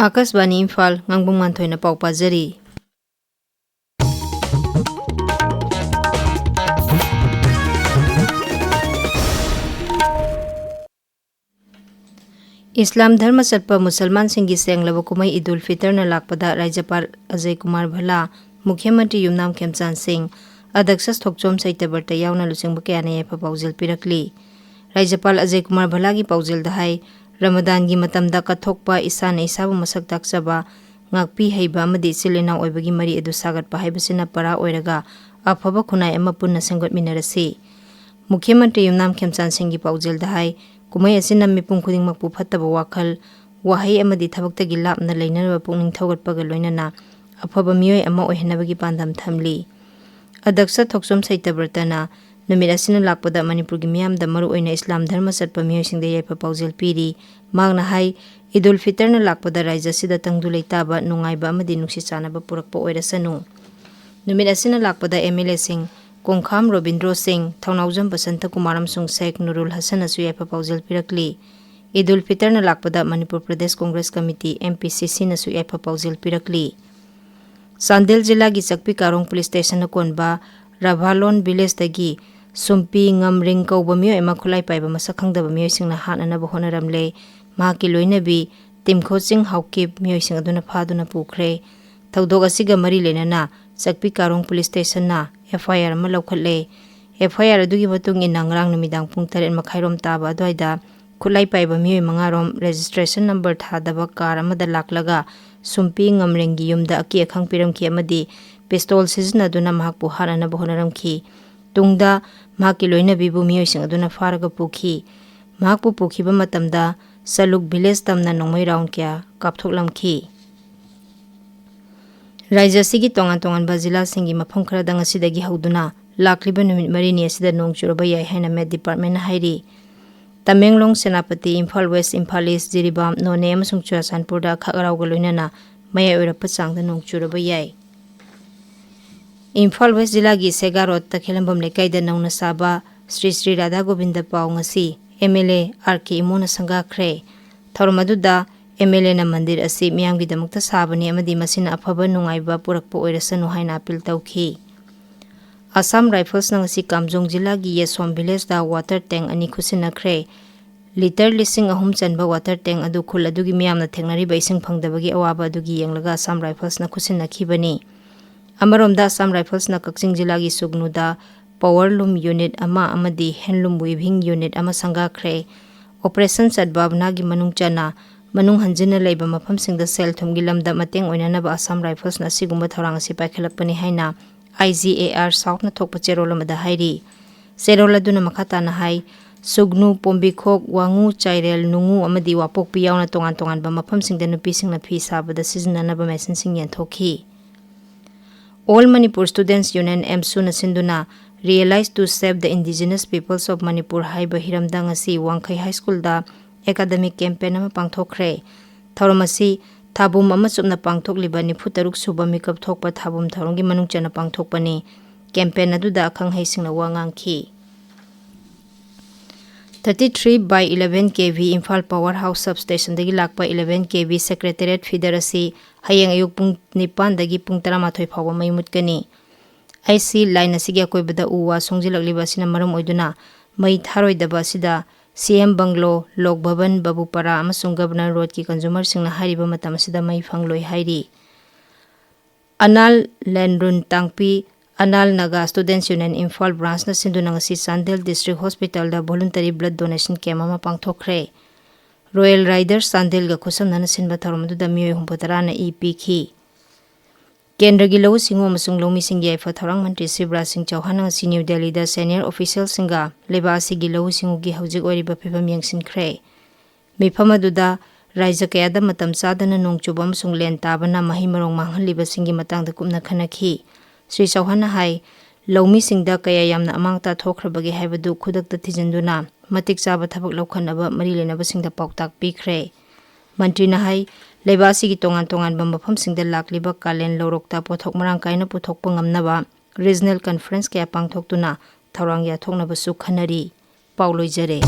Akasbani Imphal Ngangbam Nganthoi na pau pajari. Islam dharma satpa Musalman singi senglaba kumai Idul Fitr na lakpada Rajapal Ajay Kumar Bhala, Mukhyamantri Yumnam Khemchan Singh, Adaksas Thokchom Saitabarta yauna lusingba kayana yafa paujil pirakli. Rajapal Ajay Kumar Bhala gi paujil dahai Ramadan gi matamda kathokpa isana isabu masak taksaba ngakpi heiba amadi silina oibagi mari edu sagatpa haibasina para oiraga afaba khunai ama punna senggot minarasi. Mukhyamantri Yumnam Khemchan Singh gi paujil dahai kumai asina mipum khudingmak pu phattaba wakhal wahai amadi thabaktagi lapna leinaraba pungning thogatpaga loinana afaba miyoi ama oihnabagi pandam thamli. Adaksa Thokchom Saitabartana numit asina lakpada Manipurgi miyamda maru oina Islam dharma satpa miyoisingda yaifa paujil piri. Magna hai Idul Fitr na lakpada raija sida tangdu leitaba nungaiba amadi nungsi chanaba purakpa oirasanu. Numit asina lakpada MLA Singh Kongkham Robindro Singh, Thaunaujam Basanta Kumaram Sung Sheikh Nurul Hasan asu yaifa paujil pirakli. Idul Fitr na lakpada Manipur Pradesh Congress Committee MPCC nasu yaifa paujil pirakli. Sandel Jilla gi Chakpi Karong Police Station na konba Ravalon Village dagi Sumpi Ngamring kauba miyo ema khulai paiba masak khangdaba miyoisingna hananaba honaramle. Mahaki loinabi Timkho Singh Haukip miyoising aduna phaduna pukre. Thaudok asiga mari lenana Chakpi Karong Police Station na FIR ama laukhatle. FIR adugi matung ina ngrang numidang pung 8 makhairom taba adwaida khulai paiba miyoi mangarom registration number thadaba car amada laklaga Sumpi Ngamrengi yumda aki akhang piramki amadi pistol sizinaduna mahakpu hananaba honaramki. Tungda mahaki loinabibu miyoising aduna faraga pukhi. Mahakpu pukhiba matamda Saluk Village tamna nongmai round kya kapthoklamki. Raija sigi tongan bazila singi mafam kharada ngasidagi hauduna lakliba numit marini asida nong churaba yai haina Met Department na hairi. Tamenglong Senapati Imphal West Imphal East Jiribam None amasung Churachandpurda khagarauga loinana maya oirappa changda nong churaba yai. Imphal West Jillagi Sega Road Takhelambam lekaida nauna saba Sri Sri Radha Govinda Pau ngasi MLA RK Imona Sangakre. Thaurumaduda MLA na mandir asi miyamgidamakta sabani amadi masina afaba nungaiba purakpa oirasanu haina apil tauki. Assam Rifles na ngasi Kamjong Jillagi Yesom Village da water tank ani khusinakre. Liter lising ahum chanba water tank adu khul adugi miyamna thengnariba ising phangdabagi awaba adugi yenglaga Assam Rifles na khusinakhibani. Amaromda Assam Rifles na Kakching Jillagi Sugnuda Powerloom Unit ama amadi Handloom Weaving Unit ama sangakre. Operation Sadbabnagi manung chana manung hanjina leiba mafamsingda sel thumgi lamda mateng oinanaba Assam Rifles na sigumba thorang asi paikhalakpani haina IGAR South na thokpa cherolamada hairi. Cheroladuna makhata na hai Sugnu Pombikhok Wangu Chairel Nungu amadi Wapokpi yauna tongan ba mafamsingda nupisingna phi sabada sizinanaba mesinsing yenthokhi. All Manipur Students Union MSU na sinduna Realize to Save the Indigenous Peoples of Manipur haiba hiramda ngasi Wangkhai High School da academic campaign ama pangthokre. Thauramasi Thabum ama chupna pangthokliba 46 suba mikap thokpa Thabum tharongi manungchana pangthokpani. Campaign aduda akhang haisingna wangangki. 33 by 11 kV Imphal Powerhouse Substation dagi lakpa 11 kV Secretariat feeder asi hayang ayuk pung 9 dagi pung 13 phawa maymutgani. IC line asigi akoibada uwa songjilagliba sina maram oiduna mai tharoidaba sida CM Banglo Lok Bhavan Babupara amasung Governor Road ki consumer singna hariba matam sida mai phangloi hairi. Anal Landrun Tangpi Anal Naga Students Union Imphal branch na sinduna ngasi Sandel District Hospital da voluntary blood donation camp ama pangthokre. Royal Riders Sandel ga khusam nana sinba tharomdu da miyoi humpatara na ipki. Kendra gi lau singo amasung lomi singgi aifa thaurang mantri Shivraj Singh Chauhan ngasi New Delhi da senior official singa leba asigi lau singo gi haujik oiriba phibam yengsinkhre. Mifam aduda raija kayada matam chadana nongchuba amasung len tabana mahi marong manghalliba singgi matangda kupna khanakhi. Sri Chauhan hai lomi singda kaya yamna amangta thokhrabagi haibadu khudakta thijinduna matik chaba thabak laukhanaba mari lenaba singda pautak pikre. Mantri na hai Lebasi ki tongan ba mafam singda lakliba kalen lorokta pothok marang kaina puthokpa ngamnaba regional conference kaya pangthoktuna thaurang ya thoknaba su khanari pauloi jare.